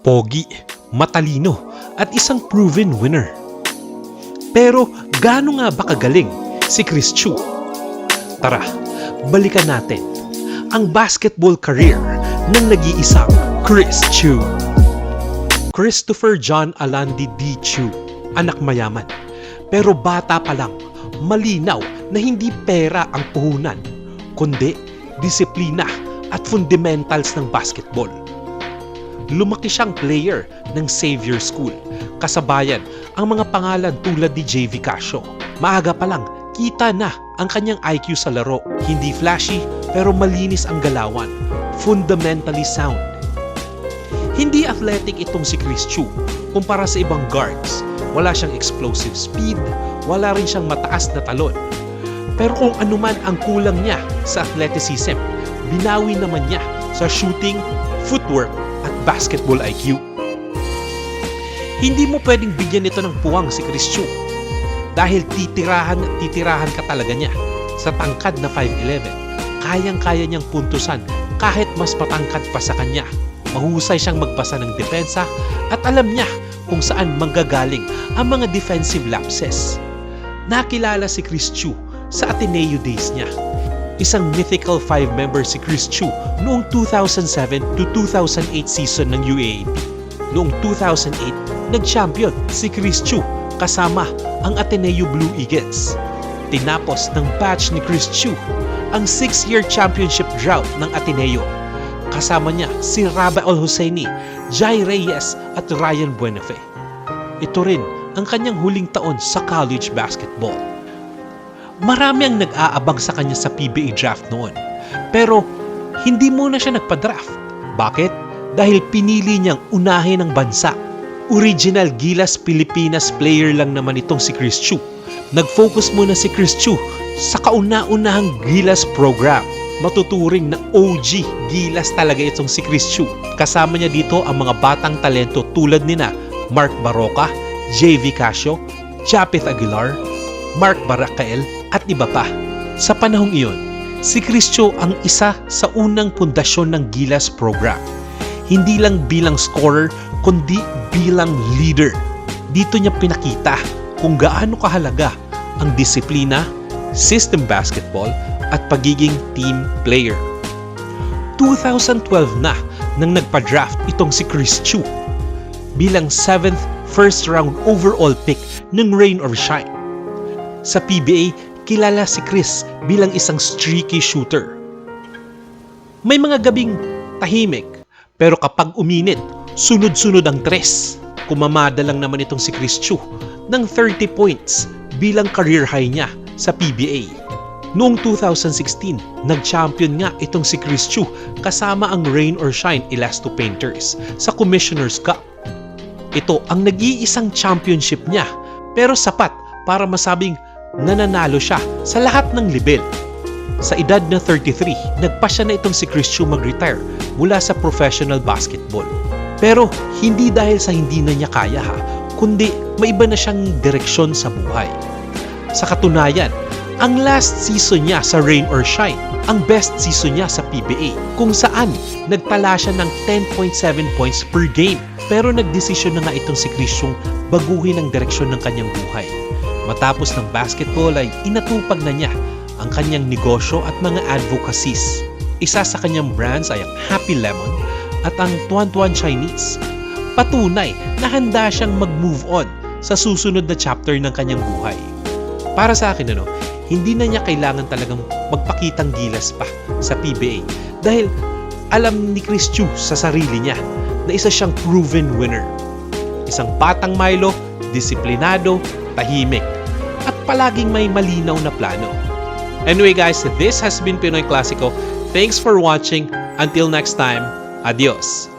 pogi, matalino, at isang proven winner. Pero gaano nga ba kagaling si Chris Chu? Tara, balikan natin ang basketball career ng nag-iisang Chris Chu. Christopher John Alandi D. Chu, anak mayaman. Pero bata pa lang, malinaw na hindi pera ang puhunan, kundi disiplina at fundamentals ng basketball. Lumaki siyang player ng Xavier School, kasabayan ang mga pangalan tulad ni JV Casio. Maaga pa lang, kita na ang kanyang IQ sa laro. Hindi flashy, pero malinis ang galawan. Fundamentally sound. Hindi athletic itong si Chris Chu kumpara sa ibang guards. Wala siyang explosive speed, wala rin siyang mataas na talon. Pero kung anuman ang kulang niya sa athleticism, binawi naman niya sa shooting, footwork, at basketball IQ. Hindi mo pwedeng bigyan ito ng puwang si Chris Chu dahil titirahan ka talaga niya. Sa tangkad na 5'11", kayang-kaya niyang puntusan kahit mas matangkad pa sa kanya. Mahusay siyang magbasa ng depensa at alam niya kung saan manggagaling ang mga defensive lapses. Nakilala si Chris Chu sa Ateneo days niya. Isang mythical 5-member si Chris Chu noong 2007 to 2008 season ng UAAP. Noong 2008, nag-champion si Chris Chu kasama ang Ateneo Blue Eagles. Tinapos ng batch ni Chris Chu ang 6-year championship drought ng Ateneo. Kasama niya si Rabael Hosseini, Jai Reyes at Ryan Buenafe. Ito rin ang kanyang huling taon sa college basketball. Marami ang nag-aabang sa kanya sa PBA draft noon. Pero hindi muna siya nagpa-draft. Bakit? Dahil pinili niyang unahin ang bansa. Original Gilas Pilipinas player lang naman itong si Chris Chu. Nag-focus muna si Chris Chu sa kauna-unahang Gilas program. Matuturing na OG Gilas talaga itong si Chris Chu. Kasama niya dito ang mga batang talento tulad nina Mark Baroka, JV Casio, Japeth Aguilar, Mark Baracael at iba pa. Sa panahong iyon, si Chris Chu ang isa sa unang pundasyon ng Gilas program. Hindi lang bilang scorer, kundi bilang leader. Dito niya pinakita kung gaano kahalaga ang disiplina, system basketball, at pagiging team player. 2012 na nang nagpa-draft itong si Chris Chu bilang 7th first round overall pick ng Rain or Shine. Sa PBA, kilala si Chris bilang isang streaky shooter. May mga gabing tahimik, pero kapag uminit, sunod-sunod ang tres. Kumamada lang naman itong si Chris Chu ng 30 points bilang career high niya sa PBA. Noong 2016, nag-champion nga itong si Chris Chu kasama ang Rain or Shine Elasto Painters sa Commissioner's Cup. Ito ang nag-iisang championship niya, pero sapat para masabing nananalo siya sa lahat ng level. Sa edad na 33, nagpasya na itong si Chris Chu mag-retire mula sa professional basketball. Pero hindi dahil sa hindi na niya kaya kundi may iba na siyang direksyon sa buhay. Sa katunayan, ang last season niya sa Rain or Shine, ang best season niya sa PBA, kung saan nagtala siya ng 10.7 points per game. Pero nagdesisyon na nga itong si Chris Chu baguhin ang direksyon ng kanyang buhay. Matapos ng basketball ay inatupag na niya ang kanyang negosyo at mga advocacies. Isa sa kanyang brands ay ang Happy Lemon at ang Tuan Tuan Chinese. Patunay na handa siyang mag-move on sa susunod na chapter ng kanyang buhay. Para sa akin, hindi na niya kailangan talagang magpakitang gilas pa sa PBA dahil alam ni Chris Chu sa sarili niya na isa siyang proven winner. Isang batang Milo, disiplinado, tahimik, at palaging may malinaw na plano. Anyway guys, this has been Pinoy Classico. Thanks for watching. Until next time, adios!